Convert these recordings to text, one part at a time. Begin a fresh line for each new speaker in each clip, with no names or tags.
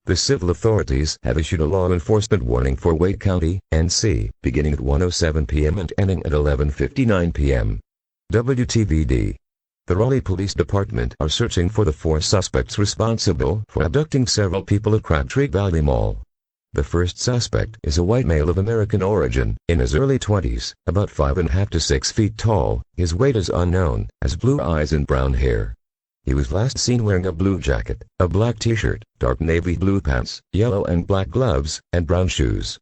The civil authorities have issued a law enforcement warning for Wake County, NC, beginning at 1:07 p.m. and ending at 11:59 p.m. WTVD. The Raleigh Police Department are searching for the 4 suspects responsible for abducting several people at Crabtree Valley Mall. The first suspect is a white male of American origin, in his early 20s, about 5.5 to 6 feet tall. His weight is unknown, has blue eyes and brown hair. He was last seen wearing a blue jacket, a black t-shirt, dark navy blue pants, yellow and black gloves, and brown shoes.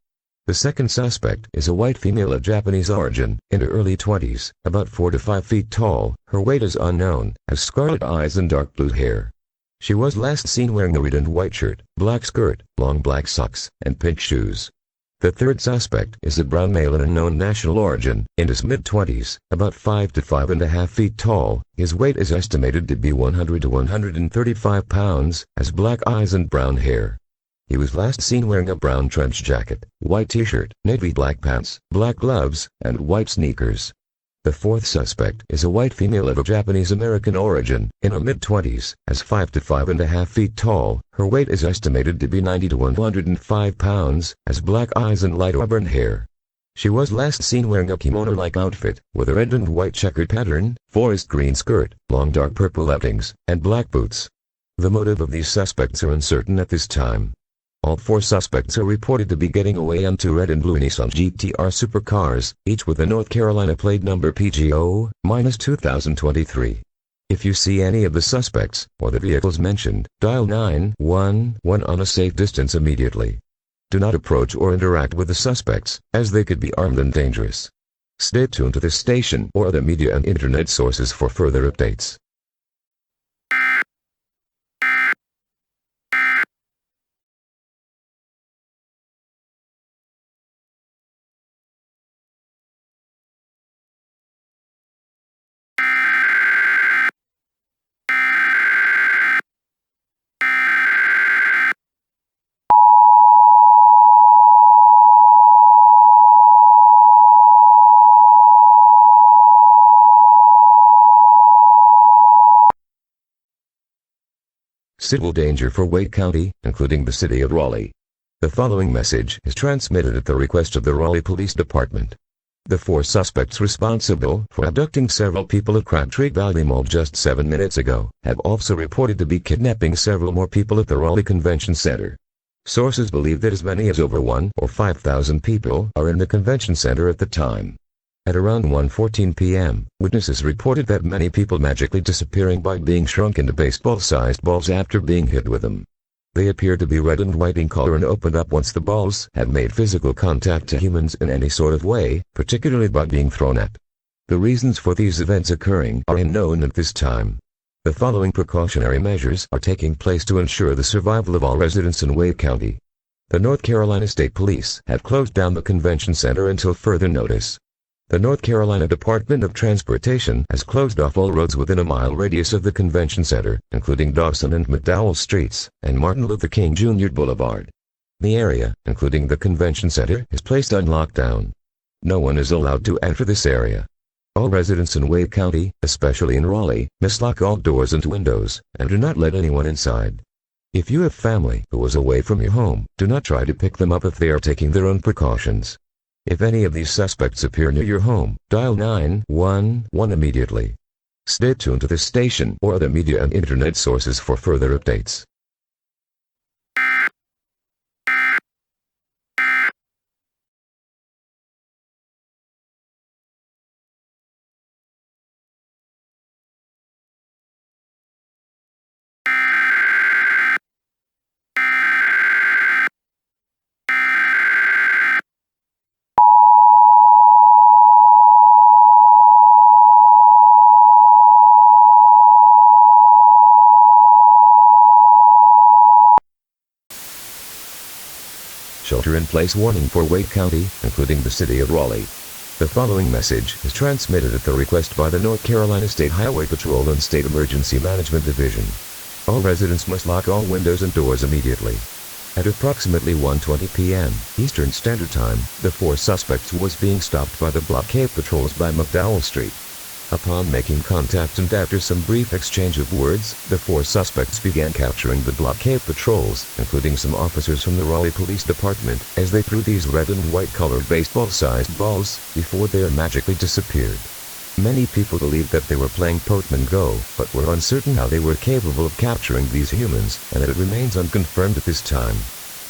The second suspect is a white female of Japanese origin, in her early 20s, about 4 to 5 feet tall. Her weight is unknown, has scarlet eyes and dark blue hair. She was last seen wearing a red and white shirt, black skirt, long black socks, and pink shoes. The third suspect is a brown male of unknown national origin, in his mid-20s, about 5 to 5.5 feet tall. His weight is estimated to be 100 to 135 pounds, has black eyes and brown hair. He was last seen wearing a brown trench jacket, white t-shirt, navy black pants, black gloves, and white sneakers. The fourth suspect is a white female of a Japanese-American origin, in her mid-20s, has 5 to 5.5 feet tall. Her weight is estimated to be 90 to 105 pounds, has black eyes and light auburn hair. She was last seen wearing a kimono-like outfit, with a red and white checkered pattern, forest green skirt, long dark purple leggings, and black boots. The motive of these suspects are uncertain at this time. All 4 suspects are reported to be getting away on 2 red and blue Nissan GTR supercars, each with a North Carolina plate number PGO-2023. If you see any of the suspects, or the vehicles mentioned, dial 911 on a safe distance immediately. Do not approach or interact with the suspects, as they could be armed and dangerous. Stay tuned to this station or other media and internet sources for further updates. Civil danger for Wake County, including the city of Raleigh. The following message is transmitted at the request of the Raleigh Police Department. The 4 suspects responsible for abducting several people at Crabtree Valley Mall just 7 minutes ago have also reported to be kidnapping several more people at the Raleigh Convention Center. Sources believe that as many as over 1 or 5,000 people are in the convention center at the time. At around 1:14 p.m., witnesses reported that many people magically disappearing by being shrunk into baseball-sized balls after being hit with them. They appear to be red and white in color and opened up once the balls have made physical contact to humans in any sort of way, particularly by being thrown at. The reasons for these events occurring are unknown at this time. The following precautionary measures are taking place to ensure the survival of all residents in Wake County. The North Carolina State Police have closed down the convention center until further notice. The North Carolina Department of Transportation has closed off all roads within a mile radius of the convention center, including Dawson and McDowell Streets, and Martin Luther King Jr. Boulevard. The area, including the convention center, is placed on lockdown. No one is allowed to enter this area. All residents in Wake County, especially in Raleigh, must lock all doors and windows, and do not let anyone inside. If you have family who is away from your home, do not try to pick them up if they are taking their own precautions. If any of these suspects appear near your home, dial 911 immediately. Stay tuned to this station or other media and internet sources for further updates. Shelter-in-place warning for Wake County, including the city of Raleigh. The following message is transmitted at the request by the North Carolina State Highway Patrol and State Emergency Management Division. All residents must lock all windows and doors immediately. At approximately 1:20 p.m. Eastern Standard Time, the 4 suspects was being stopped by the blockade patrols by McDowell Street. Upon making contact and after some brief exchange of words, the four suspects began capturing the blockade patrols, including some officers from the Raleigh Police Department, as they threw these red and white colored baseball-sized balls, before they magically disappeared. Many people believed that they were playing Pokémon Go, but were uncertain how they were capable of capturing these humans, and it remains unconfirmed at this time.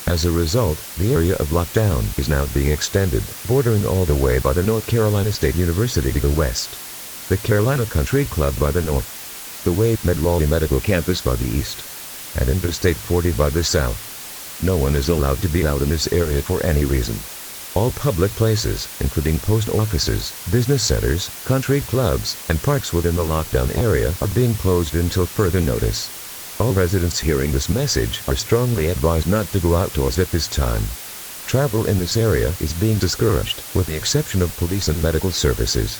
As a result, the area of lockdown is now being extended, bordering all the way by the North Carolina State University to the west, the Carolina Country Club by the north, the WakeMed Raleigh Medical Campus by the east, and Interstate 40 by the south. No one is allowed to be out in this area for any reason. All public places, including post offices, business centers, country clubs, and parks within the lockdown area are being closed until further notice. All residents hearing this message are strongly advised not to go outdoors at this time. Travel in this area is being discouraged, with the exception of police and medical services.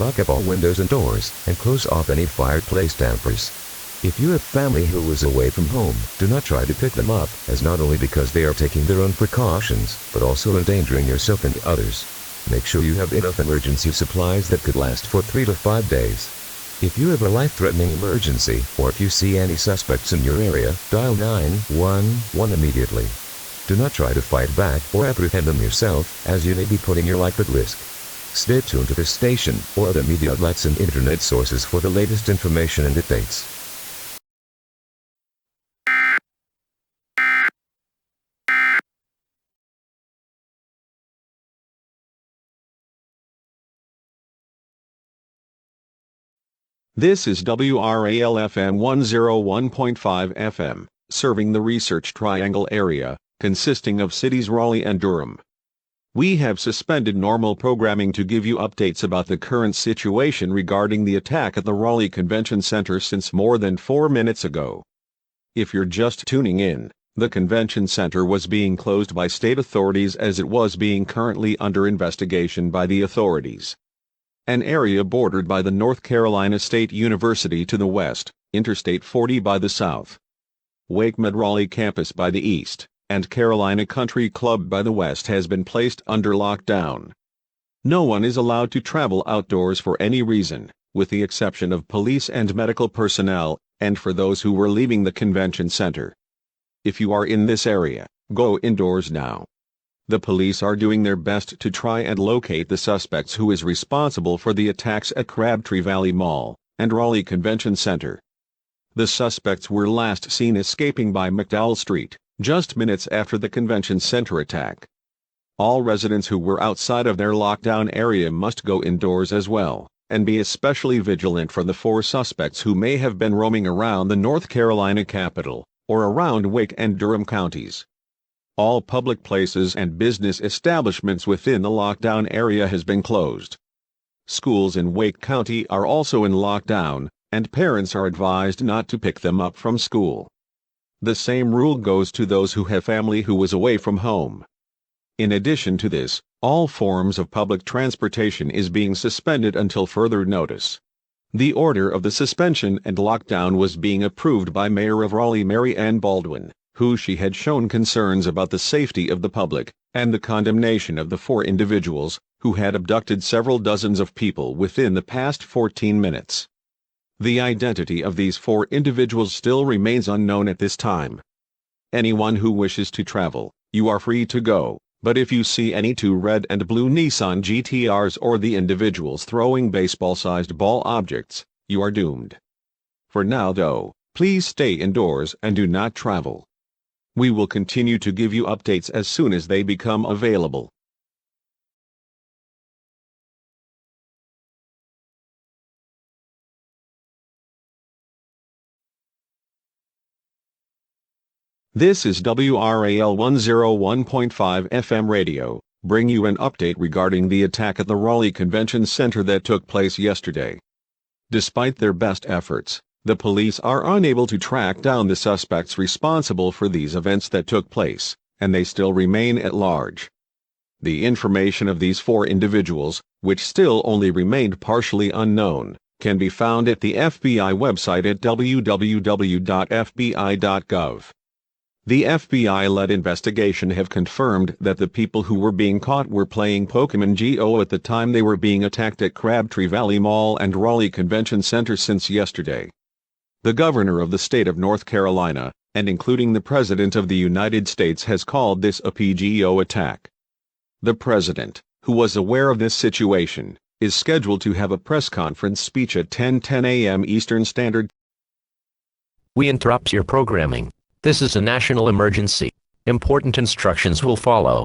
Lock up all windows and doors, and close off any fireplace dampers. If you have family who is away from home, do not try to pick them up, as not only because they are taking their own precautions, but also endangering yourself and others. Make sure you have enough emergency supplies that could last for 3 to 5 days. If you have a life-threatening emergency, or if you see any suspects in your area, dial 911 immediately. Do not try to fight back or apprehend them yourself, as you may be putting your life at risk. Stay tuned to this station, or other media outlets and internet sources for the latest information and updates.
This is WRAL-FM 101.5 FM, serving the Research Triangle area, consisting of cities Raleigh and Durham. We have suspended normal programming to give you updates about the current situation regarding the attack at the Raleigh Convention Center since more than 4 minutes ago. If you're just tuning in, the convention center was being closed by state authorities as it was being currently under investigation by the authorities. An area bordered by the North Carolina State University to the west, Interstate 40 by the south, WakeMed Raleigh campus by the east, and Carolina Country Club by the west has been placed under lockdown. No one is allowed to travel outdoors for any reason, with the exception of police and medical personnel, and for those who were leaving the convention center. If you are in this area, go indoors now. The police are doing their best to try and locate the suspects who is responsible for the attacks at Crabtree Valley Mall and Raleigh Convention Center. The suspects were last seen escaping by McDowell Street, just minutes after the convention center attack. All residents who were outside of their lockdown area must go indoors as well, and be especially vigilant for the 4 suspects who may have been roaming around the North Carolina capital, or around Wake and Durham counties. All public places and business establishments within the lockdown area has been closed. Schools in Wake County are also in lockdown, and parents are advised not to pick them up from school. The same rule goes to those who have family who was away from home. In addition to this, all forms of public transportation is being suspended until further notice. The order of the suspension and lockdown was being approved by Mayor of Raleigh Mary Ann Baldwin, who she had shown concerns about the safety of the public, and the condemnation of the 4 individuals, who had abducted several dozens of people within the past 14 minutes. The identity of these 4 individuals still remains unknown at this time. Anyone who wishes to travel, you are free to go, but if you see any 2 red and blue Nissan GTRs or the individuals throwing baseball-sized ball objects, you are doomed. For now though, please stay indoors and do not travel. We will continue to give you updates as soon as they become available. This is WRAL 101.5 FM radio, bring you an update regarding the attack at the Raleigh Convention Center that took place yesterday. Despite their best efforts, the police are unable to track down the suspects responsible for these events that took place, and they still remain at large. The information of these 4 individuals, which still only remained partially unknown, can be found at the FBI website at www.fbi.gov. The FBI-led investigation have confirmed that the people who were being caught were playing Pokémon Go at the time they were being attacked at Crabtree Valley Mall and Raleigh Convention Center since yesterday. The governor of the state of North Carolina, and including the President of the United States, has called this a PGO attack. The President, who was aware of this situation, is scheduled to have a press conference speech at 10:10 a.m. Eastern Standard.
We interrupt your programming. This is a national emergency. Important instructions will follow.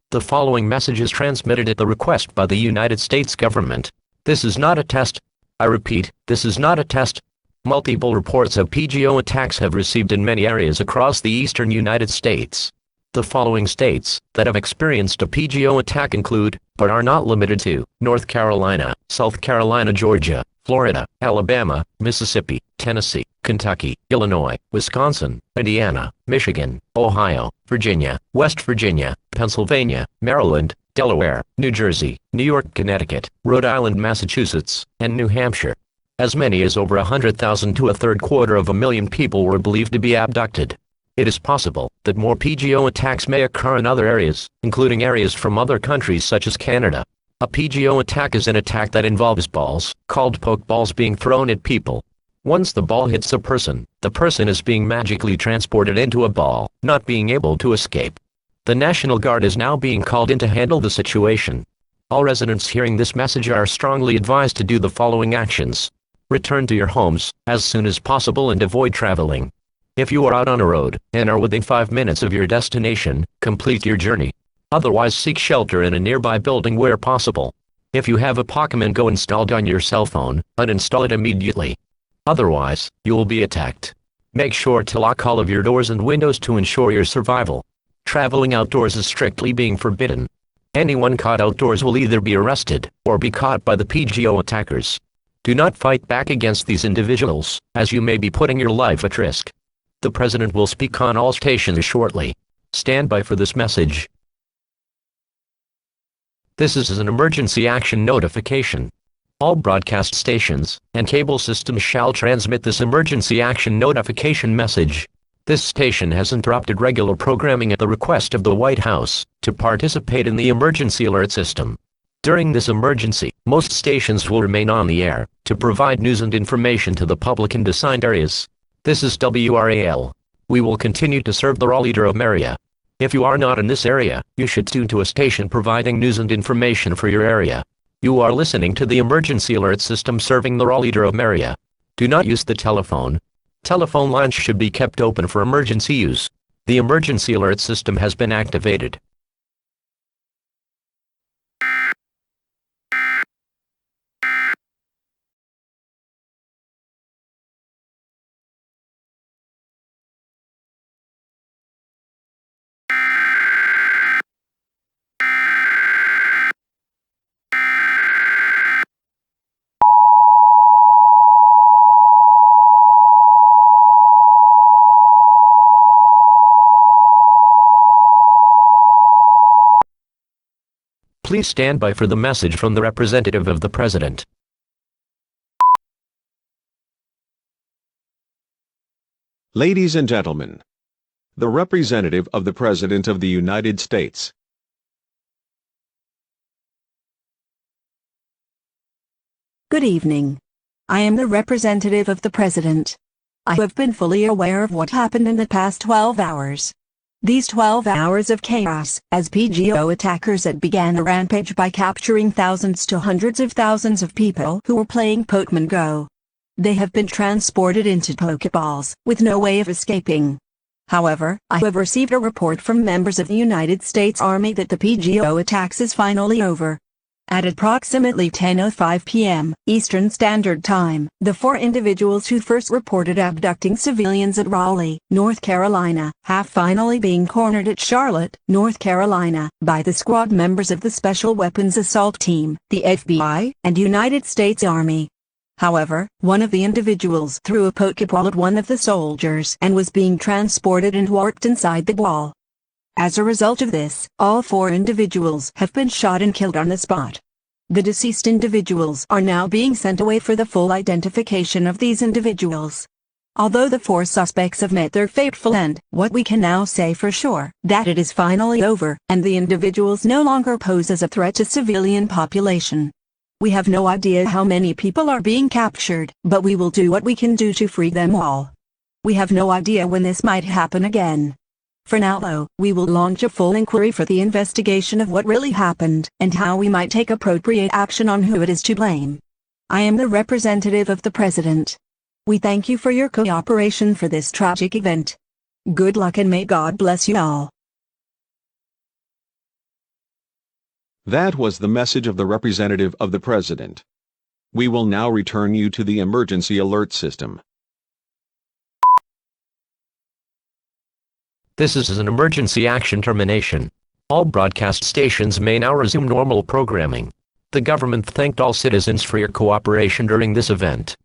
The following message is transmitted at the request by the United States government. This is not a test. I repeat, this is not a test. Multiple reports of PGO attacks have received in many areas across the eastern United States. The following states that have experienced a PGO attack include, but are not limited to, North Carolina, South Carolina, Georgia, Florida, Alabama, Mississippi, Tennessee, Kentucky, Illinois, Wisconsin, Indiana, Michigan, Ohio, Virginia, West Virginia, Pennsylvania, Maryland, Delaware, New Jersey, New York, Connecticut, Rhode Island, Massachusetts, and New Hampshire. As many as over 100,000 to 750,000 people were believed to be abducted. It is possible that more PGO attacks may occur in other areas, including areas from other countries such as Canada. A PGO attack is an attack that involves balls, called pokeballs, being thrown at people. Once the ball hits a person, the person is being magically transported into a ball, not being able to escape. The National Guard is now being called in to handle the situation. All residents hearing this message are strongly advised to do the following actions. Return to your homes as soon as possible and avoid traveling. If you are out on a road and are within 5 minutes of your destination, complete your journey. Otherwise, seek shelter in a nearby building where possible. If you have a Pokémon Go installed on your cell phone, uninstall it immediately. Otherwise, you will be attacked. Make sure to lock all of your doors and windows to ensure your survival. Traveling outdoors is strictly being forbidden. Anyone caught outdoors will either be arrested or be caught by the PGO attackers. Do not fight back against these individuals, as you may be putting your life at risk. The President will speak on all stations shortly. Stand by for this message. This is an emergency action notification. All broadcast stations and cable systems shall transmit this emergency action notification message. This station has interrupted regular programming at the request of the White House to participate in the emergency alert system. During this emergency, most stations will remain on the air to provide news and information to the public in assigned areas. This is WRAL. We will continue to serve the Raleigh-Durham area. If you are not in this area, you should tune to a station providing news and information for your area. You are listening to the emergency alert system serving the Raleigh-Durham area. Do not use the telephone. Telephone lines should be kept open for emergency use. The emergency alert system has been activated. Please stand by for the message from the representative of the President.
Ladies and gentlemen, the representative of the President of the United States.
Good evening. I am the representative of the President. I have been fully aware of what happened in the past 12 hours. These 12 hours of chaos, as PGO attackers had began a rampage by capturing thousands to hundreds of thousands of people who were playing Pokémon Go. They have been transported into Pokeballs, with no way of escaping. However, I have received a report from members of the United States Army that the PGO attacks is finally over. At approximately 10:05 p.m. Eastern Standard Time, the 4 individuals who first reported abducting civilians at Raleigh, North Carolina, have finally been cornered at Charlotte, North Carolina, by the squad members of the Special Weapons Assault Team, the FBI, and United States Army. However, one of the individuals threw a Pokeball at one of the soldiers and was being transported and warped inside the ball. As a result of this, all 4 individuals have been shot and killed on the spot. The deceased individuals are now being sent away for the full identification of these individuals. Although the 4 suspects have met their fateful end, what we can now say for sure, that it is finally over, and the individuals no longer pose as a threat to civilian population. We have no idea how many people are being captured, but we will do what we can do to free them all. We have no idea when this might happen again. For now though, we will launch a full inquiry for the investigation of what really happened, and how we might take appropriate action on who it is to blame. I am the representative of the President. We thank you for your cooperation for this tragic event. Good luck and may God bless you all.
That was the message of the representative of the President. We will now return you to the emergency alert system.
This is an emergency action termination. All broadcast stations may now resume normal programming. The government thanked all citizens for your cooperation during this event.